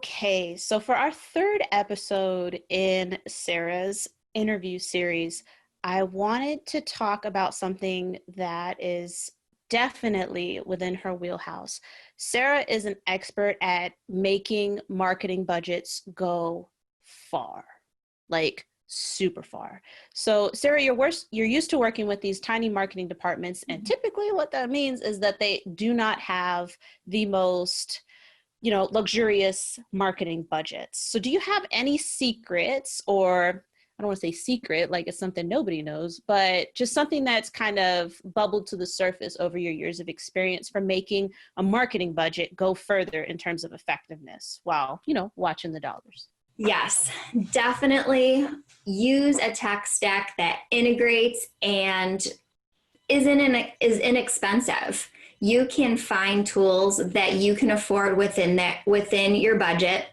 Okay, so for our third episode in Sarah's interview series, I wanted to talk about something that is definitely within her wheelhouse. Sarah is an expert at making marketing budgets go far, like super far. So Sarah, you're used to working with these tiny marketing departments, and typically what that means is that they do not have the most luxurious marketing budgets. So do you have any secrets, or I don't want to say secret, like it's something nobody knows, but just something that's kind of bubbled to the surface over your years of experience for making a marketing budget go further in terms of effectiveness while, watching the dollars? Yes, definitely use a tech stack that integrates and is inexpensive. You can find tools that you can afford within your budget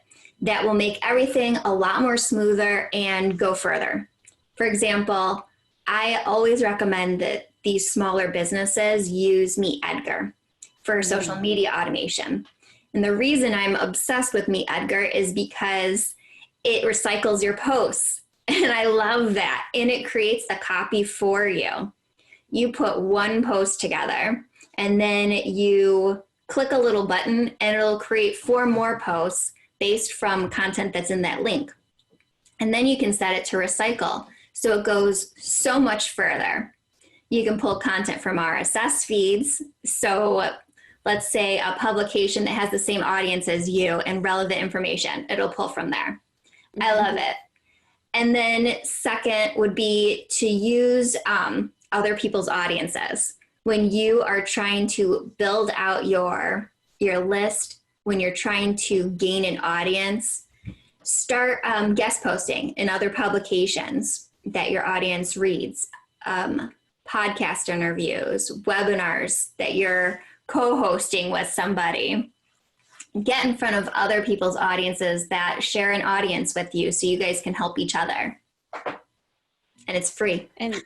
that will make everything a lot more smoother and go further. For example, I always recommend that these smaller businesses use Meet Edgar for social media automation. And the reason I'm obsessed with Meet Edgar is because it recycles your posts. And I love that. And it creates the copy for you. You put one post together and then you click a little button and it'll create 4 more posts based from content that's in that link. And then you can set it to recycle. So it goes so much further. You can pull content from RSS feeds. So let's say a publication that has the same audience as you and relevant information, it'll pull from there. I love it. And then second would be to use other people's audiences. When you are trying to build out your list, when you're trying to gain an audience, start guest posting in other publications that your audience reads, podcast interviews, webinars that you're co-hosting with somebody. Get in front of other people's audiences that share an audience with you so you guys can help each other. And it's free. And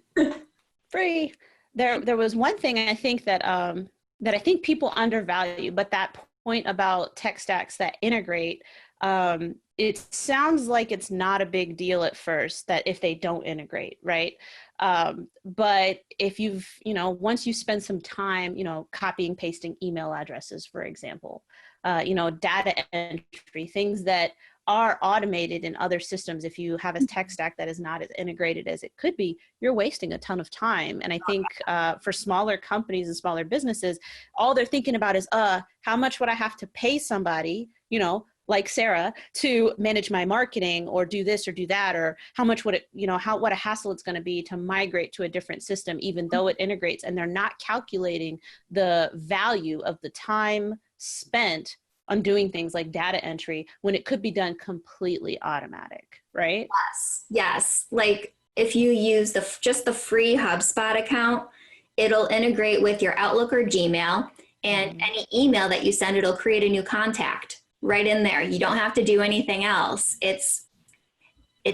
free. There was one thing I think that I think people undervalue, but that point about tech stacks that integrate, it sounds like it's not a big deal at first that if they don't integrate, right? But if you've, once you spend some time, copying, pasting email addresses, for example, data entry, things that are automated in other systems. If you have a tech stack that is not as integrated as it could be, you're wasting a ton of time. And I think for smaller companies and smaller businesses, all they're thinking about is, how much would I have to pay somebody, like Sarah, to manage my marketing or do this or do that, or how much would it, what a hassle it's going to be to migrate to a different system, even though it integrates, and they're not calculating the value of the time spent on doing things like data entry when it could be done completely automatic, right? Yes. Like if you use just the free HubSpot account, it'll integrate with your Outlook or Gmail, and any email that you send, it'll create a new contact right in there. You don't have to do anything else. It's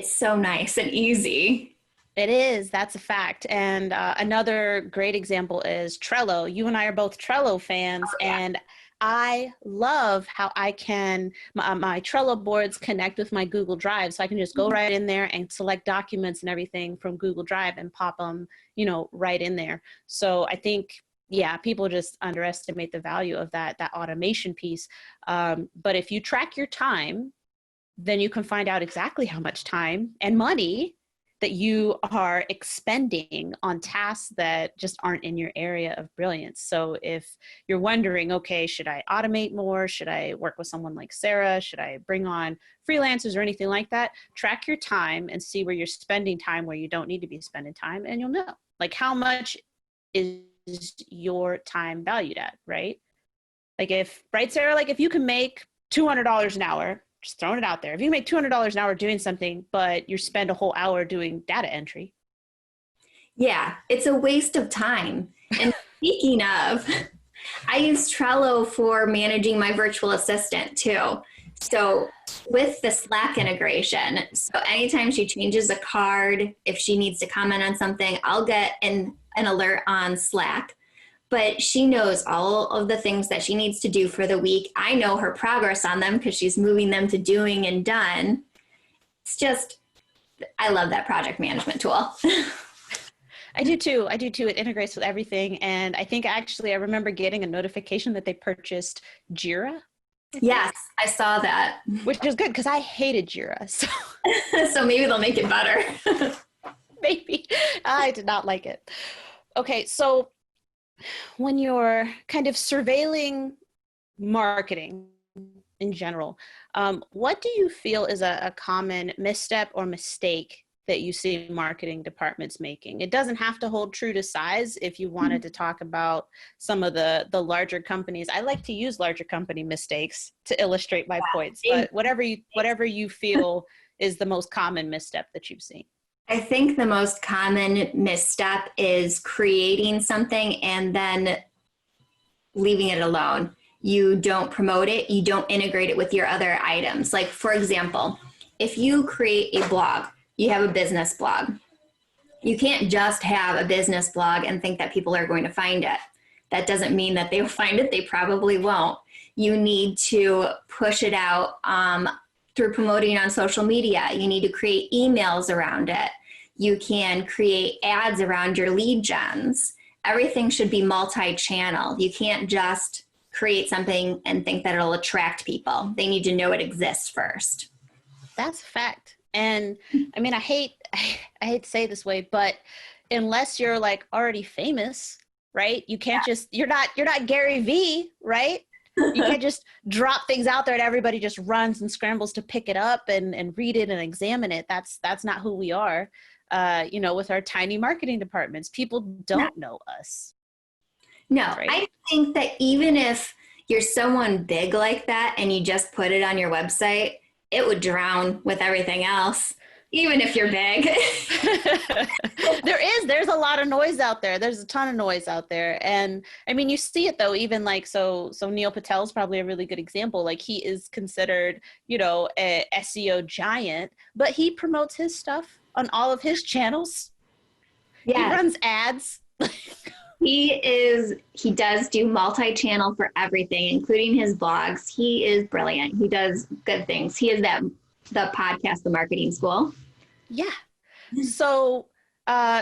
so nice and easy. It is. That's a fact. And another great example is Trello. You and I are both Trello fans, and I love how I can, my Trello boards connect with my Google Drive. So I can just go right in there and select documents and everything from Google Drive and pop them, right in there. So I think, people just underestimate the value of that automation piece. But if you track your time, then you can find out exactly how much time and money that you are expending on tasks that just aren't in your area of brilliance. So if you're wondering, okay, should I automate more? Should I work with someone like Sarah? Should I bring on freelancers or anything like that? Track your time and see where you're spending time where you don't need to be spending time, and you'll know. Like, how much is your time valued at, right? Right, Sarah? Like if you can make $200 an hour, just throwing it out there. If you make $200 an hour doing something, but you spend a whole hour doing data entry. Yeah, it's a waste of time. And speaking of, I use Trello for managing my virtual assistant too. So with the Slack integration, so anytime she changes a card, if she needs to comment on something, I'll get an alert on Slack. but she knows all of the things that she needs to do for the week. I know her progress on them because she's moving them to doing and done. It's just, I love that project management tool. I do too. I do too. It integrates with everything. And I think actually I remember getting a notification that they purchased Jira. Yes, I saw that. Which is good because I hated Jira. So, so maybe they'll make it better. maybe. I did not like it. Okay, so when you're kind of surveilling marketing in general, what do you feel is a common misstep or mistake that you see marketing departments making? It doesn't have to hold true to size. If you wanted to talk about some of the larger companies, I like to use larger company mistakes to illustrate my points, but whatever you feel is the most common misstep that you've seen. I think the most common misstep is creating something and then leaving it alone. You don't promote it, you don't integrate it with your other items. Like, for example, if you create a blog, you have a business blog. You can't just have a business blog and think that people are going to find it. That doesn't mean that they'll find it. They probably won't. You need to push it out through promoting on social media. You need to create emails around it. You can create ads around your lead gens. Everything should be multi-channel. You can't just create something and think that it'll attract people. They need to know it exists first. That's a fact. And I mean, I hate to say it this way, but unless you're like already famous, right? You can't you're not Gary V, right? You can't just drop things out there and everybody just runs and scrambles to pick it up and read it and examine it. That's not who we are. With our tiny marketing departments, people don't know us. No, right? I think that even if you're someone big like that and you just put it on your website, it would drown with everything else, even if you're big. There's a lot of noise out there. There's a ton of noise out there. And I mean, you see it though, even like, so Neil Patel's probably a really good example. Like he is considered, a SEO giant, but he promotes his stuff on all of his channels. Yes. He runs ads. He does do multi-channel for everything, including his blogs. He is brilliant. He does good things. He is the podcast, The Marketing School. Yeah. So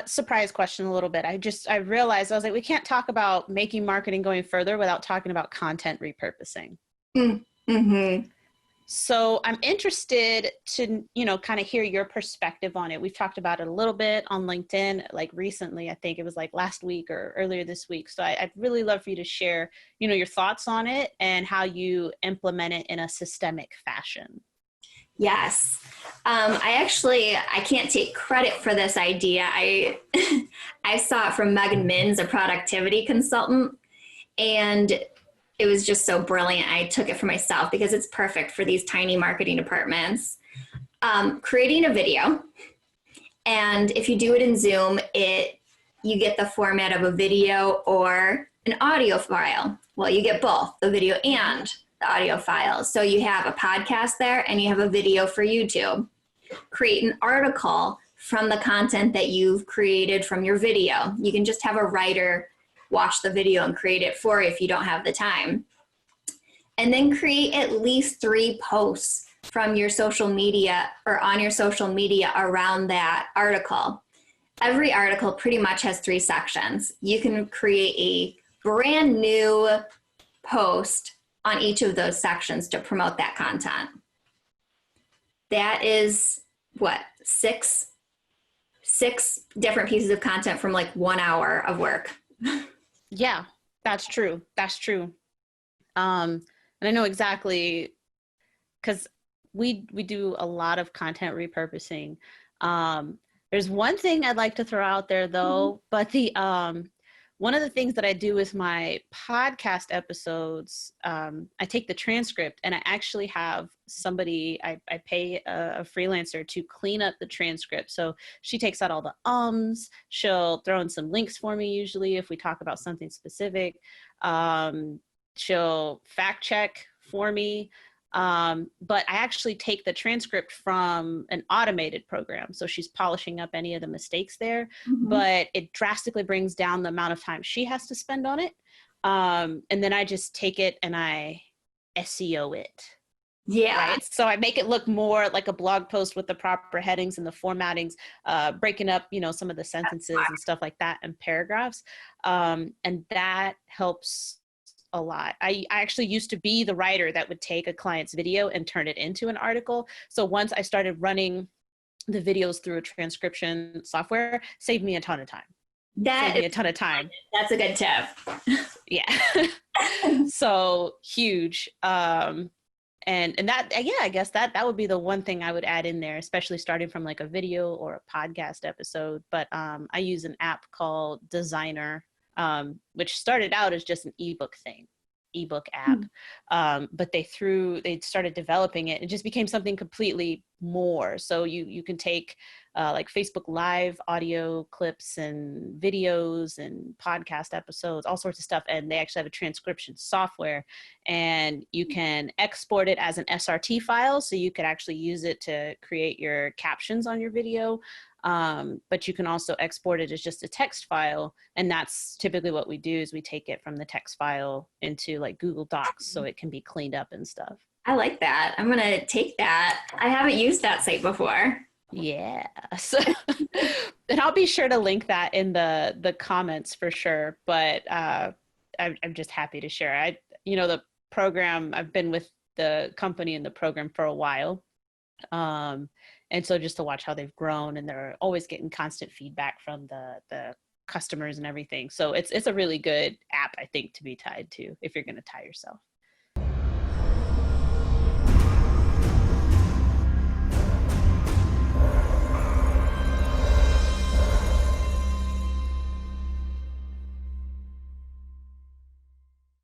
surprise question a little bit. I realized, I was like, we can't talk about making marketing going further without talking about content repurposing. Mm-hmm. So I'm interested to, kind of hear your perspective on it. We've talked about it a little bit on LinkedIn, like recently. I think it was like last week or earlier this week. So I'd really love for you to share, your thoughts on it and how you implement it in a systemic fashion. Yes. I can't take credit for this idea. I saw it from Megan Minns, a productivity consultant, and it was just so brilliant. I took it for myself because it's perfect for these tiny marketing departments. Creating a video, and if you do it in Zoom, you get the format of a video or an audio file. Well, you get both, the video and the audio files. So you have a podcast there and you have a video for YouTube. Create an article from the content that you've created from your video. You can just have a writer watch the video and create it for you if you don't have the time. And then create at least 3 posts from your social media or on your social media around that article. Every article pretty much has 3 sections. You can create a brand new post on each of those sections to promote that content. That is what, 6 different pieces of content from like 1 hour of work. Yeah, that's true. That's true. And I know exactly, because we do a lot of content repurposing. There's one thing I'd like to throw out there though, but one of the things that I do with my podcast episodes, I take the transcript and I actually have somebody, I pay a freelancer to clean up the transcript. So she takes out all the ums, she'll throw in some links for me usually if we talk about something specific. She'll fact check for me. But I actually take the transcript from an automated program. So she's polishing up any of the mistakes there, but it drastically brings down the amount of time she has to spend on it. And then I just take it and I SEO it. Yeah. Right. So I make it look more like a blog post with the proper headings and the formattings, breaking up, some of the sentences and stuff like that and paragraphs. And that helps a lot. I actually used to be the writer that would take a client's video and turn it into an article. So once I started running the videos through a transcription software, saved me a ton of time. That's a good tip. Yeah. So huge. And that, yeah, I guess that would be the one thing I would add in there, especially starting from like a video or a podcast episode. But I use an app called Designer, which started out as just an ebook app. But they started developing it. It just became something completely more. So you can take like Facebook Live audio clips and videos and podcast episodes, all sorts of stuff. And they actually have a transcription software, and you can export it as an SRT file. So you could actually use it to create your captions on your video. But you can also export it as just a text file. And that's typically what we do, is we take it from the text file into like Google Docs so it can be cleaned up and stuff. I like that. I'm going to take that. I haven't used that site before. Yeah. So, and I'll be sure to link that in the comments for sure. But I'm just happy to share. The program, I've been with the company and the program for a while. And so just to watch how they've grown, and they're always getting constant feedback from the customers and everything. So it's a really good app, I think, to be tied to if you're going to tie yourself.